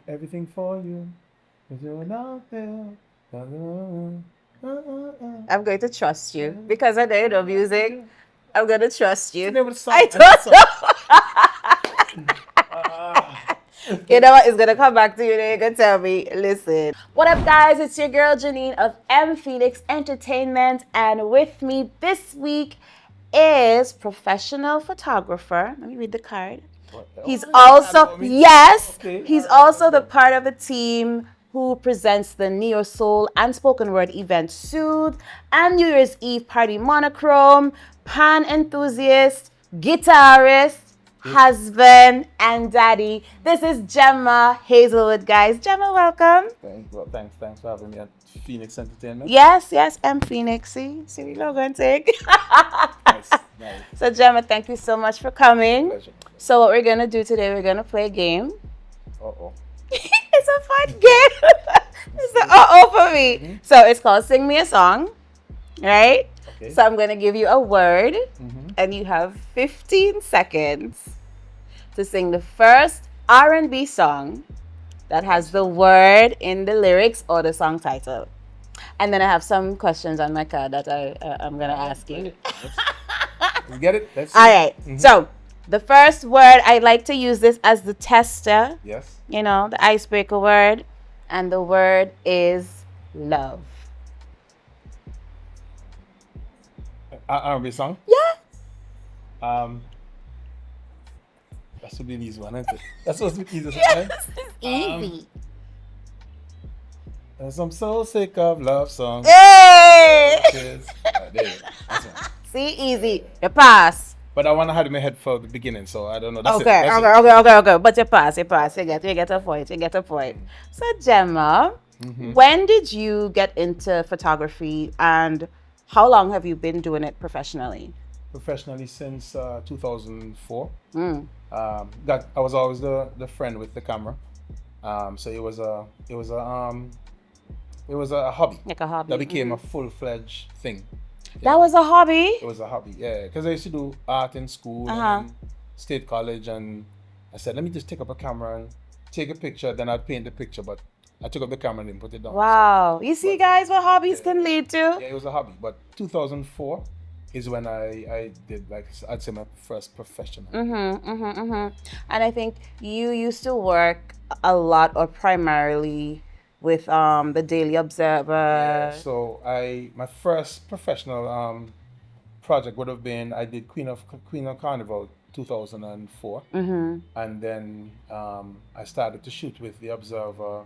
everything for you. If you're not there. I'm going to trust you because I know you know music. I'm going to trust you. It's the name of the song. I I know the don't song. know. You know what? It's going to come back to you and you're going to tell me, listen. What up, guys? It's your girl, Janine of M Phoenix Entertainment. And with me this week is professional photographer. Let me read the card. He's also, yes, Okay, he's all right, also the okay. part of the team who presents the Neo Soul and spoken word event Soothe and New Year's Eve Party Monochrome, pan enthusiast, guitarist, husband, and daddy. This is Gemma Hazelwood, guys. Gemma, welcome. Thanks for having me at Phoenix Entertainment. Yes, M Phoenix. See we logo and take. Nice. So Gemma, thank you so much for coming. Pleasure. So what we're gonna do today, we're gonna play a game. Uh-oh. It's a fun game. It's the for me. So it's called Sing Me a Song, right? Okay. So I'm gonna give you a word, and you have 15 seconds to sing the first R&B song that has the word in the lyrics or the song title. And then I have some questions on my card that I'm gonna ask you. You get it? Let's see. All right. So the first word, I like to use this as the tester. Yes. You know, the icebreaker word. And the word is love. R&B song? Yeah. That should be an easy one, isn't it? That's supposed to be easy. Yes, it's easy. As I'm so sick of love songs. Hey! There you go. That's one. See, easy. You pass. But I want to have in my head for the beginning, so I don't know. That's Okay, it. That's it. okay. But you pass. You get a point. So, Gemma, when did you get into photography and how long have you been doing it professionally? Professionally since 2004. I was always the friend with the camera. So it was a hobby. Like a hobby. That became a full-fledged thing. That was a hobby? It was a hobby, yeah. Because I used to do art in school and state college, and I said, let me just take up a camera and take a picture. Then I'd paint the picture, but I took up the camera and didn't put it down. Wow. You see, guys, what hobbies can lead to? Yeah, it was a hobby. But 2004 is when I did, like, I'd say my first professional. And I think you used to work a lot or primarily with the Daily Observer. Yeah, so my first professional project would have been, I did Queen of Carnival 2004, and then I started to shoot with the Observer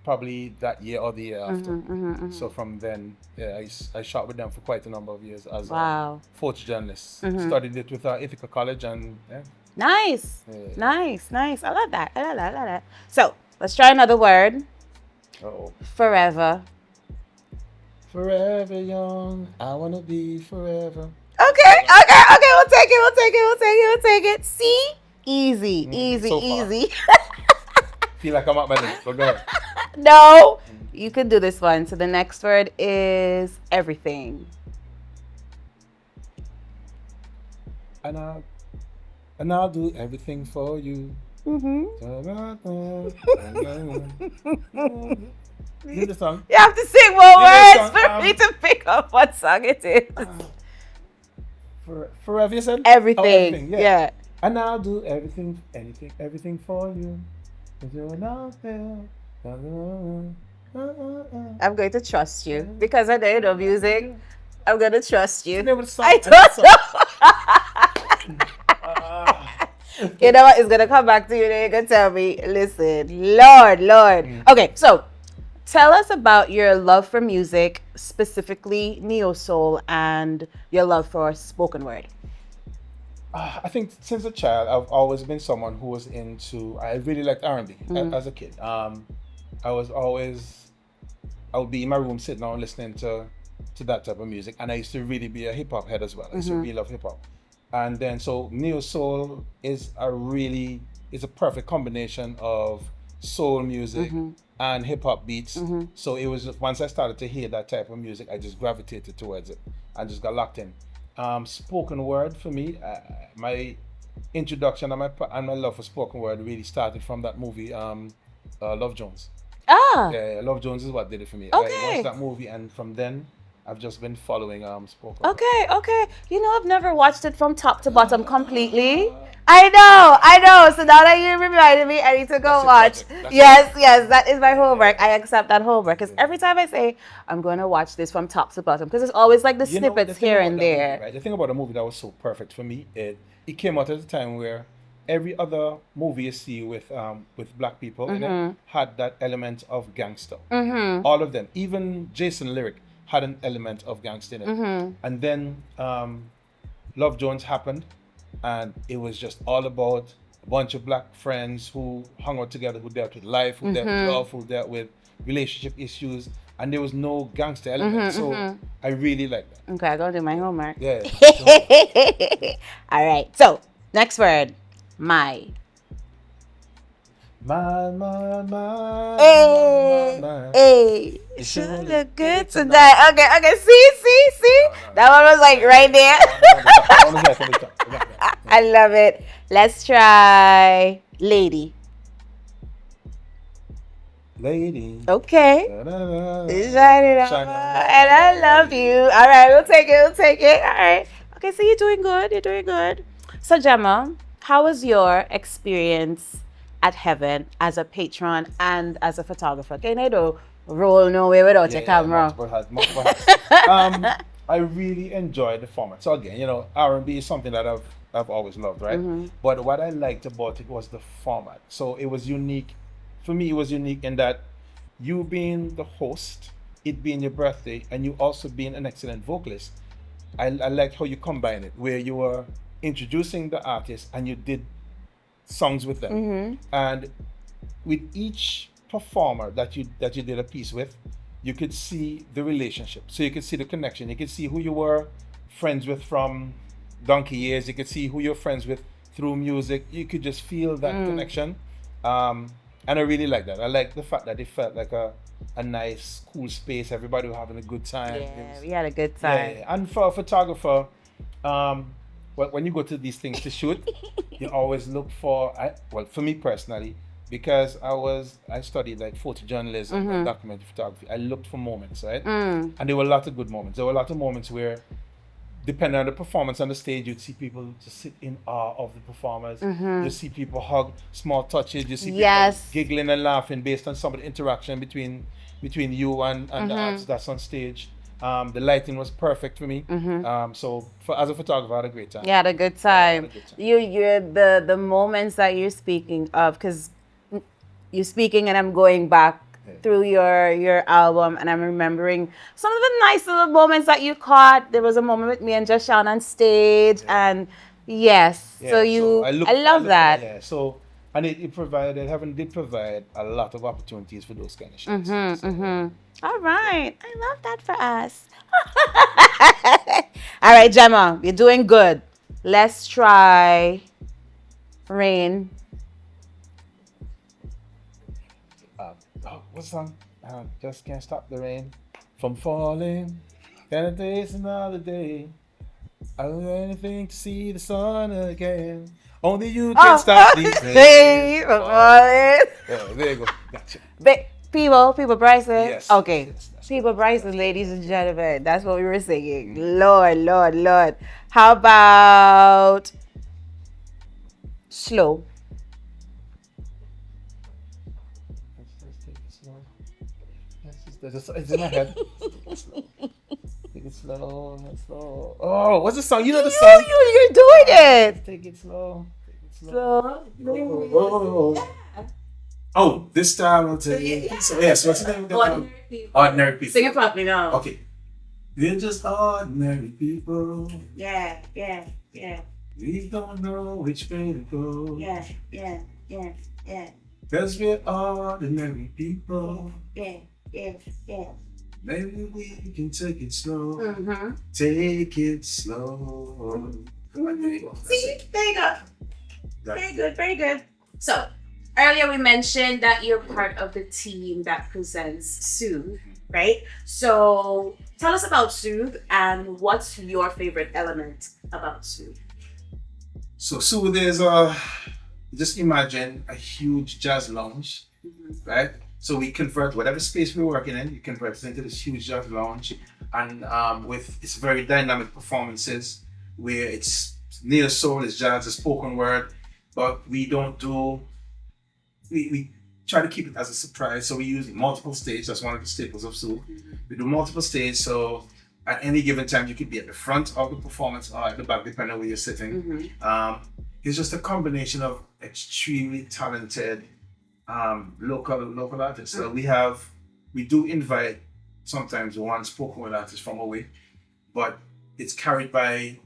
probably that year or the year after. So from then, yeah, I shot with them for quite a number of years as a photojournalist. Studied it with Ithaca College, and yeah. Nice. I love that. So let's try another word. Uh-oh. Forever. Forever young, I wanna be forever. Okay. We'll take it. See? Easy. So feel like I'm at my limit, but go ahead. No. You can do this one. So the next word is everything. And I'll do everything for you. Do the song. You have to sing more words for me to pick up what song it is. Forever, you said? Everything. Oh, everything, Yeah. And I'll do everything for you. If you're not there. I'm going to trust you because I know you know music. I'm going to trust you. It's the name of the song. I don't know. You know what? It's going to come back to you and you're going to tell me, listen, Lord. Okay, so tell us about your love for music, specifically neo soul, and your love for spoken word. I think since a child, I've always been someone who was I really liked R&B as a kid. I would be in my room sitting down listening to that type of music, and I used to really be a hip hop head as well. I used to really love hip hop. And then so neo soul is a perfect combination of soul music and hip hop beats. So it was just, once I started to hear that type of music, I just gravitated towards it and just got locked in. Spoken word for me, my introduction and my love for spoken word really started from that movie Love Jones. Ah. Yeah, Love Jones is what did it for me. I Okay. watched that movie, and from then I've just been following spoken. Okay. You know, I've never watched it from top to bottom completely. I know. So now that you reminded me, I need to go watch. Yes, that is my homework. I accept that homework because every time I say I'm going to watch this from top to bottom, because it's always like the snippets here and there. Movie, right? The thing about the movie that was so perfect for me, it came out at a time where every other movie you see with black people in it had that element of gangster. All of them, even Jason Lyric had an element of gangster in it. And then Love Jones happened, and it was just all about a bunch of black friends who hung out together, who dealt with life, who dealt with love, who dealt with relationship issues, and there was no gangster element. So I really like that. Okay, I gotta do my homework. Yeah. All right. So next word, my. Hey, you sure look good tonight. Okay. See. That one was like right there. I love it. Let's try lady. Lady. Okay. Shine it up. And I love you. All right, we'll take it. All right. Okay, so you're doing good. So Gemma, how was your experience at Heaven as a patron and as a photographer? Can I do roll no way without your camera? I really enjoyed the format. So again, R&B is something that I've always loved, right? But what I liked about it was the format. So it was unique. For me, it was unique in that you being the host, it being your birthday, and you also being an excellent vocalist. I liked how you combine it, where you were introducing the artist and you did songs with them. And with each performer that you did a piece with, you could see the relationship. So you could see the connection. You could see who you were friends with from donkey years. You could see who you're friends with through music. You could just feel that connection. And I really like that. I like the fact that it felt like a nice, cool space. Everybody was having a good time. Yeah, we had a good time. Yeah. And for a photographer, when you go to these things to shoot, you always look for, for me personally, because I studied like photojournalism and documentary photography, I looked for moments, right? And there were a lot of good moments. There were a lot of moments where, depending on the performance on the stage, you'd see people just sit in awe of the performers. You see people hug, small touches. You see people giggling and laughing based on some of the interaction between you and the artist that's on stage. The lighting was perfect for me. So as a photographer, I had a great time. You had a good time. You're the moments that you're speaking of, because you're speaking and I'm going back through your album, and I'm remembering some of the nice little moments that you caught. There was a moment with me and Joshan on stage, and so I love that. Yeah, so and Heaven did provide a lot of opportunities for those kind of shows. All right, I love that for us. All right, Gemma, you're doing good. Let's try Rain. What song? Just can't stop the rain from falling. And a day's another day. I'll do anything to see the sun again. Only you can stop these rain from falling. Yeah, there you go. Gotcha. People Bryson. Yes. Okay. Yes, People Bryson, ladies and gentlemen. That's what we were singing. Lord. How about slow? It's in my head. Take it slow. Oh, what's the song? You know the song? You're doing it. Take it slow. Slow. Oh, this time I'll tell you. So yes, what's the name of the Ordinary People. Sing it properly now. Okay. We're just ordinary people. Yeah. We don't know which way to go. Yeah. Cause we're ordinary people. Yeah. Maybe we can take it slow. Take it slow. See, there you go. Very good. So, earlier we mentioned that you're part of the team that presents Soothe, right? So, tell us about Soothe and what's your favorite element about Soothe? So Soothe is just imagine a huge jazz lounge right? So we convert whatever space we're working in, you convert it into this huge jazz lounge, and with its very dynamic performances, where it's neo soul, it's jazz, it's spoken word, but we don't do. We try to keep it as a surprise, so we use multiple stages. That's one of the staples of Soothe. We do multiple stages, so at any given time you could be at the front of the performance or at the back, depending on where you're sitting. It's just a combination of extremely talented local artists. So we do invite sometimes one spoken word artist from away, but it's carried by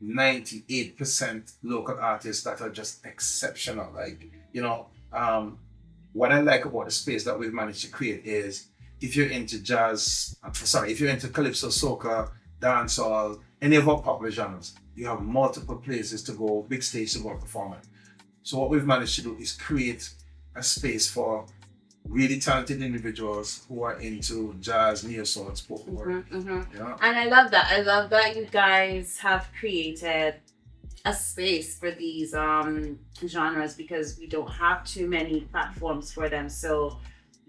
98% local artists that are just exceptional. Like, what I like about the space that we've managed to create is if you're into if you're into calypso, soca, dancehall, any of our popular genres, you have multiple places to go, big stage to go and perform at. So what we've managed to do is create a space for really talented individuals who are into jazz, neo soul, and spoken word. And I love that. I love that you guys have created a space for these genres, because we don't have too many platforms for them. So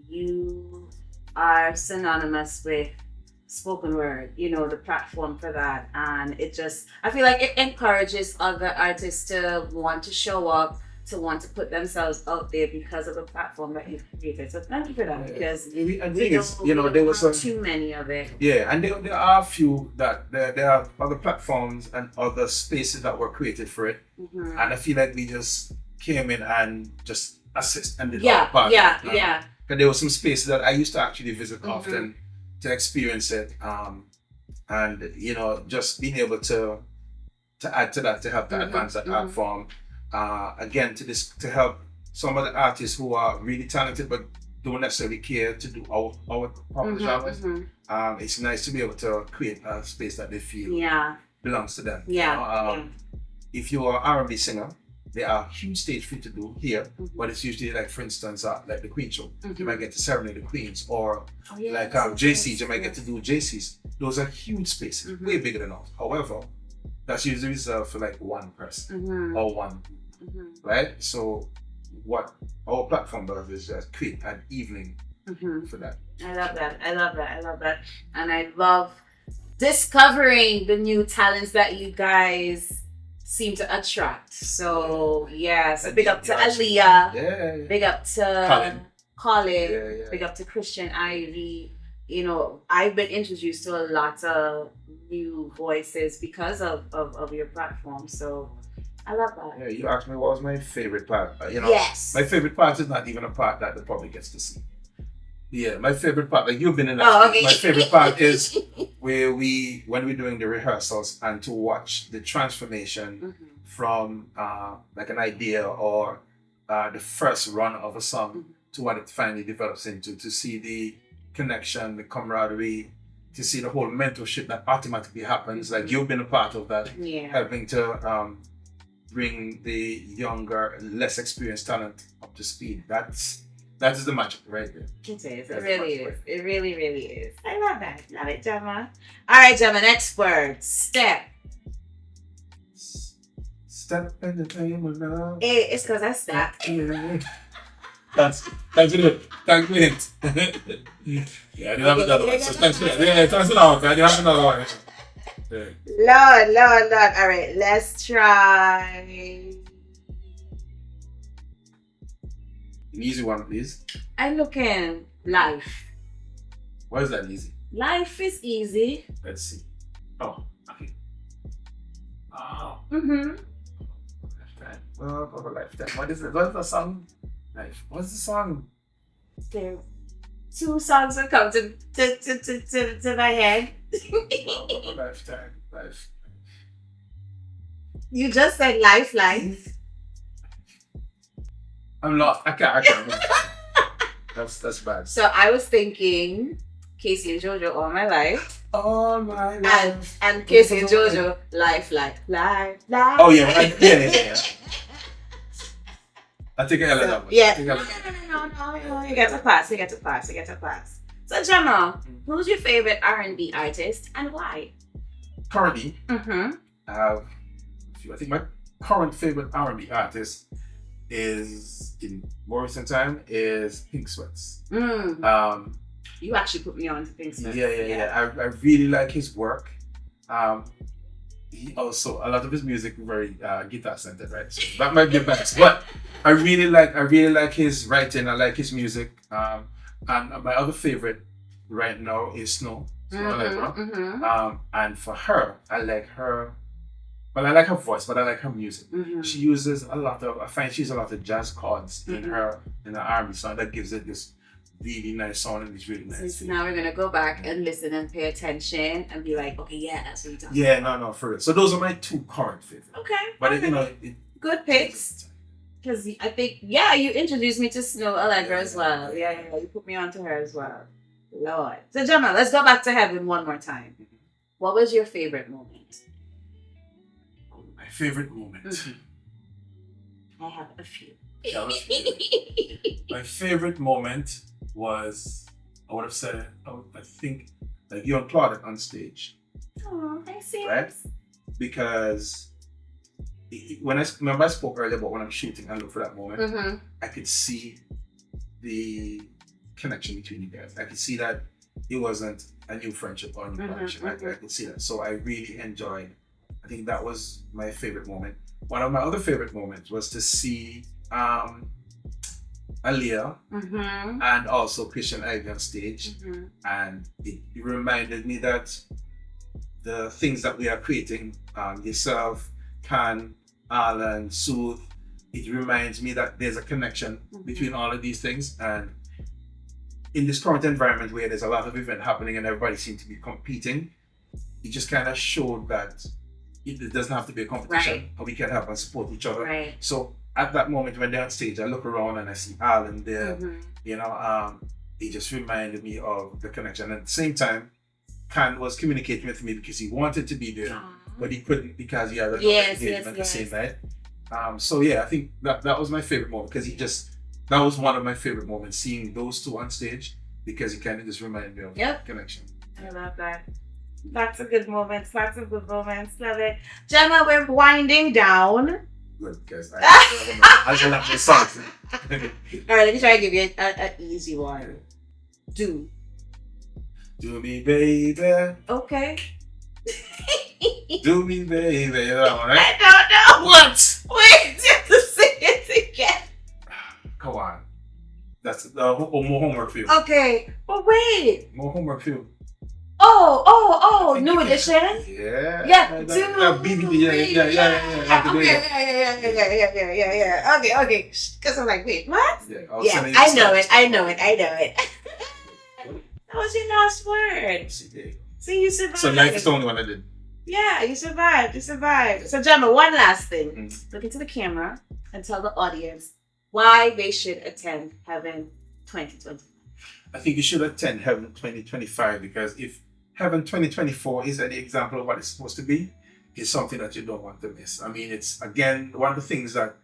you are synonymous with spoken word, the platform for that. And I feel like it encourages other artists to want to show up, to want to put themselves out there because of the platform that you've created. So thank you for that, because we don't have too many of it. Yeah, and there are a few that there are other platforms and other spaces that were created for it. And I feel like we just came in and just assist and did our part. Because there were some spaces that I used to actually visit often to experience it. And just being able to add to that, to help to advance that art form. Again, to help some of the artists who are really talented but don't necessarily care to do our proper genres. It's nice to be able to create a space that they feel belongs to them. If you're an R&B singer, there are huge stage for you to do here, but it's usually like, for instance, like the Queen Show. You might get to serenade the Queens, or JCs, you might get to do JCs. Those are huge spaces, way bigger than us. However, that's usually reserved for like one person or one, right? So what our platform does is just create an evening for that. I love that. And I love discovering the new talents that you guys seem to attract. So big up to Aaliyah, big up to Colin, big up to Christian Ivy. I've been introduced to a lot of new voices because of your platform. So I love that. Yeah, you asked me what was my favorite part. Yes. My favorite part is not even a part that the public gets to see. Yeah, my favorite part, like you've been in that. Okay. My favorite part is when we're doing the rehearsals and to watch the transformation from like an idea or the first run of a song to what it finally develops into, to see the connection, the camaraderie, to see the whole mentorship that automatically happens. Like you've been a part of that, helping to bring the younger, less experienced talent up to speed. That is the magic right there. It is. It really is. It really, really is. I love that. Love it, Gemma. All right, Gemma, next word. Step. Step in the name of love. It's because I stepped. Thanks for it. Yeah, I didn't have another one. So thanks for that. Yeah, thanks for that one. I didn't have another one. Yeah. Lord. All right, let's try. An easy one, please. I'm looking life. Why is that easy? Life is easy. Let's see. Oh, okay. Oh. Lifetime. Well, over lifetime. What is it? What's the song? Life. What's the song? There, 2 songs will come to my head. Lifetime. Life. You just said life. I'm lost. I can't remember. That's bad. So I was thinking Casey and Jojo all my life. All my life. And Casey and Jojo, life. Oh yeah. I think I got that one. Yeah. No. You get to pass. So Gemma, who's your favorite R&B artist and why? Currently, I have a few. I think my current favorite R&B artist is in more recent time is Pink Sweats. You actually put me on to Pink Sweats. Yeah. I really like his work. He also, a lot of his music very guitar centered, right? So that might be a bias, but I really like his writing. I like his music. And my other favorite right now is Snow. And for her, I like her. Well, I like her voice, but I like her music. She uses I find she uses a lot of jazz chords in her R&B song that gives it this really nice sound and it's really nice. So now we're gonna go back and listen and pay attention and be like, okay, yeah, that's what you're talking about. No, for real. So those are my two current favorites. Okay. But good picks. Because I think, you introduced me to Snow Allegra as well. Yeah, you put me on to her as well. Lord. So Gemma, let's go back to Heaven one more time. What was your favorite moment? My favorite moment? I have a few. My favorite moment was, I think, like you and Claudette on stage. Oh, I see. Right? Because when I spoke earlier about when I'm shooting and look for that moment, I could see the connection between you guys. I could see that it wasn't a new friendship or a new partnership. I could see that. So I really enjoyed. I think that was my favorite moment. One of my other favorite moments was to see Aaliyah and also Christian Ivy on stage. And it reminded me that the things that we are creating, yourself, Can, Alan, Soothe, it reminds me that there's a connection between all of these things. And in this current environment where there's a lot of event happening and everybody seems to be competing, it just kind of showed that it doesn't have to be a competition, and we can help and support each other. Right. So at that moment when they're on stage, I look around and I see Alan there. It just reminded me of the connection. At the same time, Can was communicating with me because he wanted to be there, but he couldn't because he had an engagement the same night. I think that was my favorite moment because that was one of my favorite moments, seeing those two on stage, because it kind of just reminded me of connection. I love that. Lots of good moments. Love it. Gemma, we're winding down. Good, guys. I shall have the songs. All right, let me try to give you an easy one. Do me, baby. Okay. Do me, baby. That one, right? I don't know. What? Wait, just say it again. Come on. That's more homework for you. Okay. But wait. More homework for you. Oh, new edition? Yeah. Yeah. Okay. Because I'm like, wait, what? Yeah, I know it. That was your last word. See, you survived. So life is the only one I did. Yeah, you survived. So Gemma, one last thing. Look into the camera and tell the audience why they should attend Heaven 2025. I think you should attend Heaven 2025 because if Heaven 2024 is any example of what it's supposed to be, it's something that you don't want to miss. I mean, it's, again, one of the things that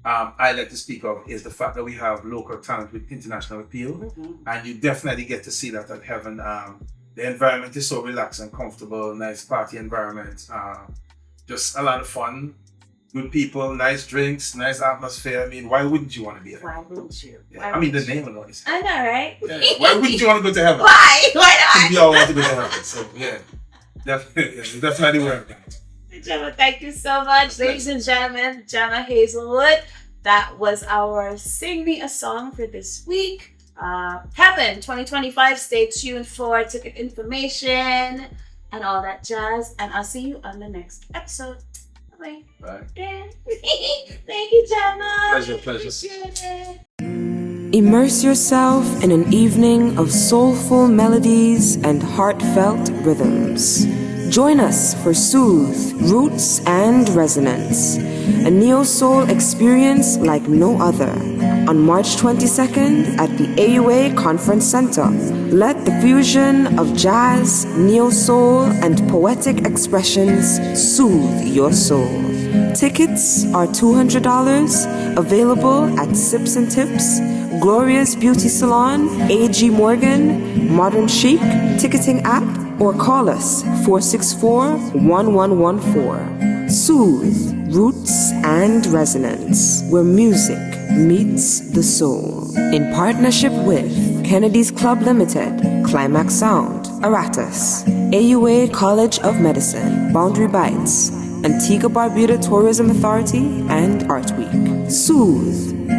I like to speak of is the fact that we have local talent with international appeal. And you definitely get to see that at Heaven. The environment is so relaxed and comfortable, nice party environment, just a lot of fun, good people, nice drinks, nice atmosphere. I mean, why wouldn't you want to be there? Why wouldn't you? Yeah. The name alone is. I know, right? Yeah. Why wouldn't you want to go to Heaven? Why not? We all want to go to Heaven, so yeah, definitely worth it. Gemma, thank you so much, ladies and gentlemen. Gemma Hazelwood. That was our Sing Me a Song for this week. Heaven 2025. Stay tuned for ticket information and all that jazz. And I'll see you on the next episode. Bye. Yeah. Thank you, Gemma. Pleasure. Immerse yourself in an evening of soulful melodies and heartfelt rhythms. Join us for Soothe, Roots, and Resonance, a neo-soul experience like no other. On March 22nd at the AUA Conference Centre, let the fusion of jazz, neo-soul, and poetic expressions soothe your soul. Tickets are $200, available at Sips and Tips, Gloria's Beauty Salon, A.G. Morgan, Modern Chic, ticketing app, or call us 464-1114. Soothe, Roots and Resonance, where music meets the soul. In partnership with Kennedy's Club Limited, Climax Sound, Aratus, AUA College of Medicine, Boundary Bites, Antigua Barbuda Tourism Authority, and Art Week. Soothe